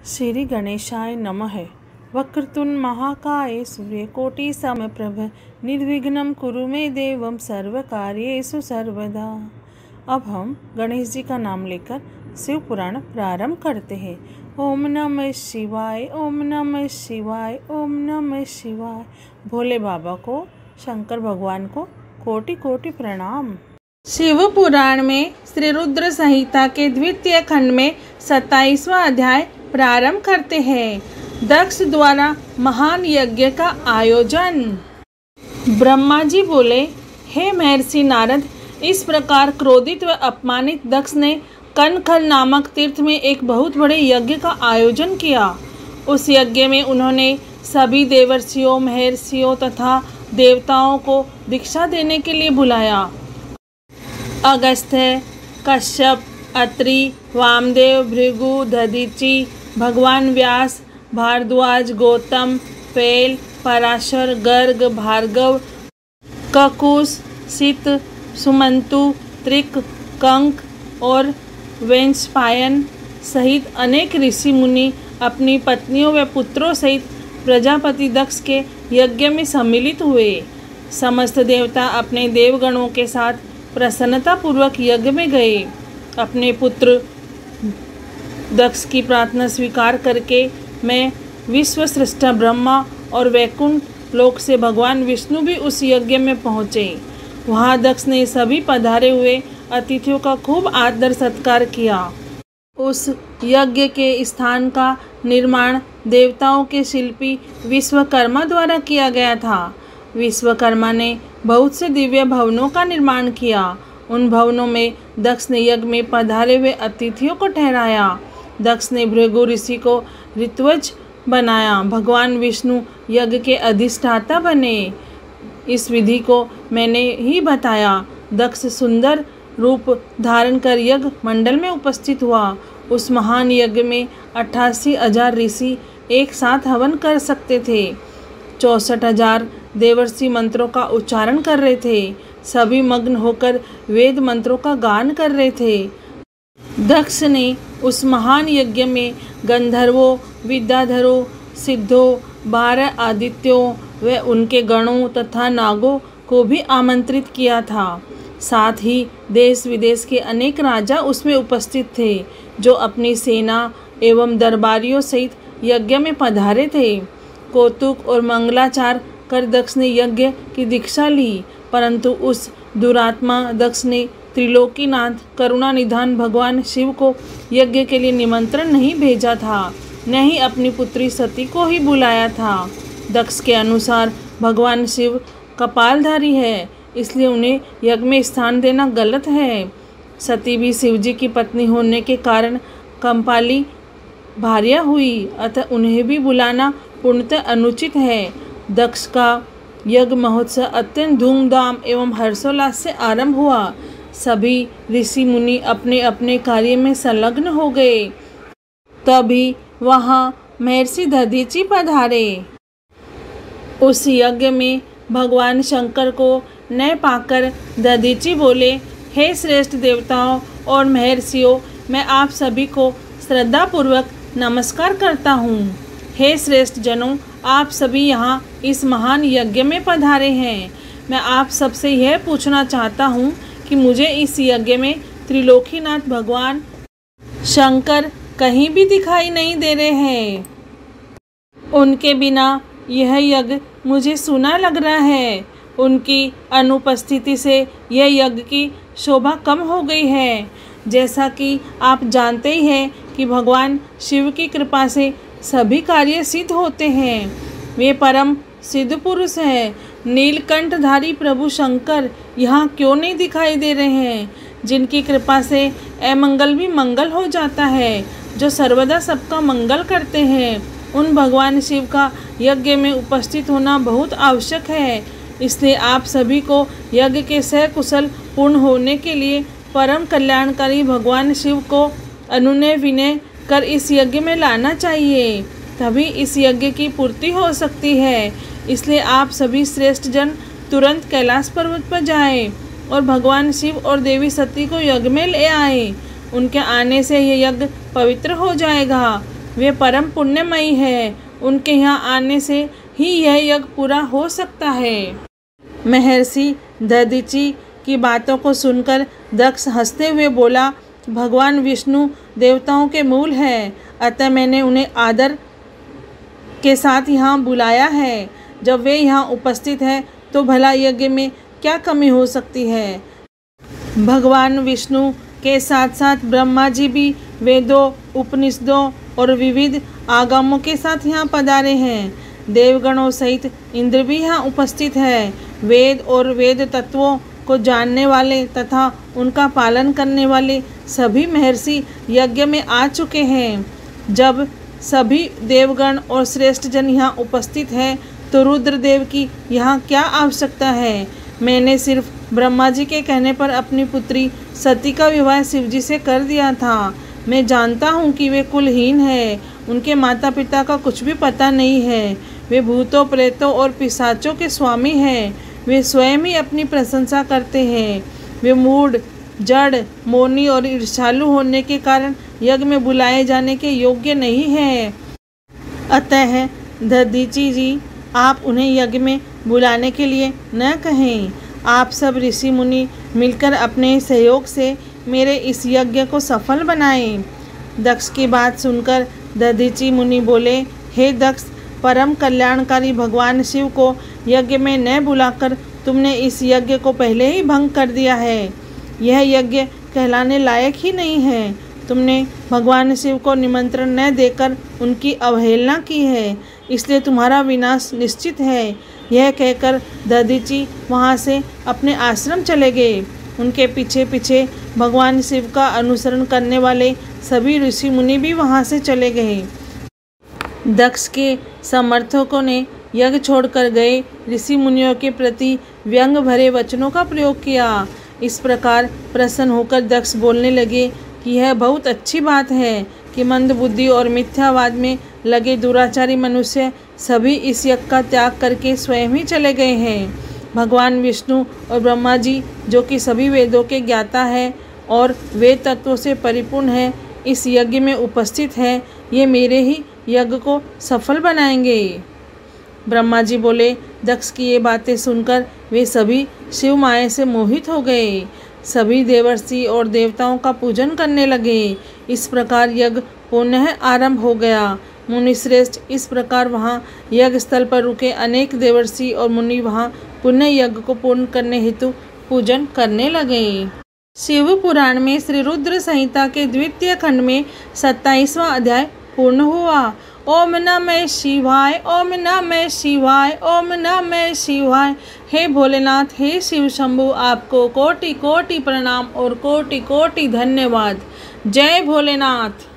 श्री गणेशाय नमः। वक्रतुंड महाकाय सूर्यकोटि समप्रभ निर्विघ्नं कुरु मे देवं सर्वकार्येषु सर्वदा। अब हम गणेश जी का नाम लेकर शिव पुराण प्रारंभ करते हैं। ओम नमः शिवाय, ओम नमः शिवाय, ओम नमः शिवाय। भोले बाबा को, शंकर भगवान को कोटि कोटि प्रणाम। शिव पुराण में श्री रुद्र संहिता के द्वितीय खंड में 27वां अध्याय प्रारंभ करते हैं। दक्ष द्वारा महान यज्ञ का आयोजन। ब्रह्मा जी बोले, हे महर्षि नारद, इस प्रकार क्रोधित व अपमानित दक्ष ने कनखल नामक तीर्थ में एक बहुत बड़े यज्ञ का आयोजन किया। उस यज्ञ में उन्होंने सभी देवर्षियों, महर्षियों तथा देवताओं को दीक्षा देने के लिए बुलाया। अगस्त्य, कश्यप, अत्रि, वामदेव, भृगु, दधीचि, भगवान व्यास, भारद्वाज, गौतम, पेल, पराशर, गर्ग, भार्गव, ककुस, सित, सुमंतु, त्रिक, कंक और वेंशपायन सहित अनेक ऋषि मुनि अपनी पत्नियों व पुत्रों सहित प्रजापति दक्ष के यज्ञ में सम्मिलित हुए। समस्त देवता अपने देवगणों के साथ प्रसन्नतापूर्वक यज्ञ में गए। अपने पुत्र दक्ष की प्रार्थना स्वीकार करके मैं विश्वसृष्टा ब्रह्मा और वैकुंठ लोक से भगवान विष्णु भी उस यज्ञ में पहुँचे। वहाँ दक्ष ने सभी पधारे हुए अतिथियों का खूब आदर सत्कार किया। उस यज्ञ के स्थान का निर्माण देवताओं के शिल्पी विश्वकर्मा द्वारा किया गया था। विश्वकर्मा ने बहुत से दिव्य भवनों का निर्माण किया। उन भवनों में दक्ष ने यज्ञ में पधारे हुए अतिथियों को ठहराया। दक्ष ने भृगु ऋषि को ऋत्विज बनाया। भगवान विष्णु यज्ञ के अधिष्ठाता बने। इस विधि को मैंने ही बताया। दक्ष सुंदर रूप धारण कर यज्ञ मंडल में उपस्थित हुआ। उस महान यज्ञ में 88,000 ऋषि एक साथ हवन कर सकते थे। 64,000 देवर्षि मंत्रों का उच्चारण कर रहे थे। सभी मग्न होकर वेद मंत्रों का गान कर रहे थे। दक्ष ने उस महान यज्ञ में गंधर्वों, विद्याधरों, सिद्धों, 12 आदित्यों व उनके गणों तथा नागों को भी आमंत्रित किया था। साथ ही देश विदेश के अनेक राजा उसमें उपस्थित थे, जो अपनी सेना एवं दरबारियों सहित यज्ञ में पधारे थे। कौतुक और मंगलाचार कर दक्ष ने यज्ञ की दीक्षा ली, परंतु उस दुरात्मा दक्ष ने त्रिलोकीनाथ करुणा निधान भगवान शिव को यज्ञ के लिए निमंत्रण नहीं भेजा था, न ही अपनी पुत्री सती को ही बुलाया था। दक्ष के अनुसार भगवान शिव कपालधारी है, इसलिए उन्हें यज्ञ में स्थान देना गलत है। सती भी शिवजी की पत्नी होने के कारण कंपाली भार्या हुई, अतः उन्हें भी बुलाना पूर्णतः अनुचित है। दक्ष का यज्ञ महोत्सव अत्यंत धूमधाम एवं हर्षोल्लास से आरंभ हुआ। सभी ऋषि मुनि अपने अपने कार्य में संलग्न हो गए। तभी वहाँ महर्षि दधीचि पधारे। उस यज्ञ में भगवान शंकर को न पाकर दधीचि बोले, हे श्रेष्ठ देवताओं और महर्षियों, मैं आप सभी को श्रद्धापूर्वक नमस्कार करता हूँ। हे श्रेष्ठ जनों, आप सभी यहाँ इस महान यज्ञ में पधारे हैं। मैं आप सबसे यह पूछना चाहता हूँ कि मुझे इस यज्ञ में त्रिलोकीनाथ भगवान शंकर कहीं भी दिखाई नहीं दे रहे हैं। उनके बिना यह यज्ञ मुझे सूना लग रहा है। उनकी अनुपस्थिति से यह यज्ञ की शोभा कम हो गई है। जैसा कि आप जानते ही हैं कि भगवान शिव की कृपा से सभी कार्य सिद्ध होते हैं। वे परम सिद्ध पुरुष हैं। नीलकंठधारी प्रभु शंकर यहाँ क्यों नहीं दिखाई दे रहे हैं, जिनकी कृपा से अमंगल भी मंगल हो जाता है, जो सर्वदा सबका मंगल करते हैं। उन भगवान शिव का यज्ञ में उपस्थित होना बहुत आवश्यक है। इसलिए आप सभी को यज्ञ के सकुशल पूर्ण होने के लिए परम कल्याणकारी भगवान शिव को अनुनय विनय कर इस यज्ञ में लाना चाहिए, तभी इस यज्ञ की पूर्ति हो सकती है। इसलिए आप सभी श्रेष्ठ जन तुरंत कैलाश पर्वत पर जाएं और भगवान शिव और देवी सती को यज्ञ में ले आएं। उनके आने से यह यज्ञ पवित्र हो जाएगा। वे परम पुण्यमयी है, उनके यहाँ आने से ही यह यज्ञ पूरा हो सकता है। महर्षि दधीचि की बातों को सुनकर दक्ष हंसते हुए बोला, भगवान विष्णु देवताओं के मूल है, अतः मैंने उन्हें आदर के साथ यहाँ बुलाया है। जब वे यहाँ उपस्थित है तो भला यज्ञ में क्या कमी हो सकती है। भगवान विष्णु के साथ साथ ब्रह्मा जी भी वेदों, उपनिषदों और विविध आगमों के साथ यहाँ पधारे हैं। देवगणों सहित इंद्र भी यहाँ उपस्थित है। वेद और वेद तत्वों को जानने वाले तथा उनका पालन करने वाले सभी महर्षि यज्ञ में आ चुके हैं। जब सभी देवगण और श्रेष्ठ जन यहाँ उपस्थित हैं तो रुद्रदेव की यहाँ क्या आवश्यकता है। मैंने सिर्फ ब्रह्मा जी के कहने पर अपनी पुत्री सती का विवाह शिवजी से कर दिया था। मैं जानता हूँ कि वे कुलहीन है, उनके माता पिता का कुछ भी पता नहीं है। वे भूतों, प्रेतों और पिशाचों के स्वामी हैं। वे स्वयं ही अपनी प्रशंसा करते हैं। वे मूढ़, जड़, मौनी और ईर्ष्यालु होने के कारण यज्ञ में बुलाए जाने के योग्य नहीं है। अतः दधीचि जी, आप उन्हें यज्ञ में बुलाने के लिए न कहें। आप सब ऋषि मुनि मिलकर अपने सहयोग से मेरे इस यज्ञ को सफल बनाएं। दक्ष की बात सुनकर दधीचि मुनि बोले, हे दक्ष, परम कल्याणकारी भगवान शिव को यज्ञ में न बुलाकर तुमने इस यज्ञ को पहले ही भंग कर दिया है। यह यज्ञ कहलाने लायक ही नहीं है। तुमने भगवान शिव को निमंत्रण न देकर उनकी अवहेलना की है, इसलिए तुम्हारा विनाश निश्चित है। यह कहकर दधीचि वहाँ से अपने आश्रम चले गए। उनके पीछे पीछे भगवान शिव का अनुसरण करने वाले सभी ऋषि मुनि भी वहाँ से चले गए। दक्ष के समर्थकों ने यज्ञ छोड़कर गए ऋषि मुनियों के प्रति व्यंग भरे वचनों का प्रयोग किया। इस प्रकार प्रसन्न होकर दक्ष बोलने लगे कि यह बहुत अच्छी बात है कि मंदबुद्धि और मिथ्यावाद में लगे दुराचारी मनुष्य सभी इस यज्ञ का त्याग करके स्वयं ही चले गए हैं। भगवान विष्णु और ब्रह्मा जी, जो कि सभी वेदों के ज्ञाता है और वेद तत्वों से परिपूर्ण है, इस यज्ञ में उपस्थित है। ये मेरे ही यज्ञ को सफल बनाएंगे। ब्रह्मा जी बोले। दक्ष की ये बातें सुनकर वे सभी शिव माया से मोहित हो गए। सभी देवर्षि और देवताओं का पूजन करने लगे। इस प्रकार यज्ञ पुनः आरंभ हो गया। मुनिश्रेष्ठ इस प्रकार वहाँ यज्ञ स्थल पर रुके अनेक देवर्षि और मुनि वहाँ पुण्य यज्ञ को पूर्ण करने हेतु पूजन करने लगे। शिव पुराण में श्री रुद्र संहिता के द्वितीय खंड में 27वां अध्याय पूर्ण हुआ। ओम नमः शिवाय, ओम नमः शिवाय, ओम नमः शिवाय। हे भोलेनाथ, हे शिव शंभु, आपको कोटि कोटि प्रणाम और कोटि कोटि धन्यवाद। जय भोलेनाथ।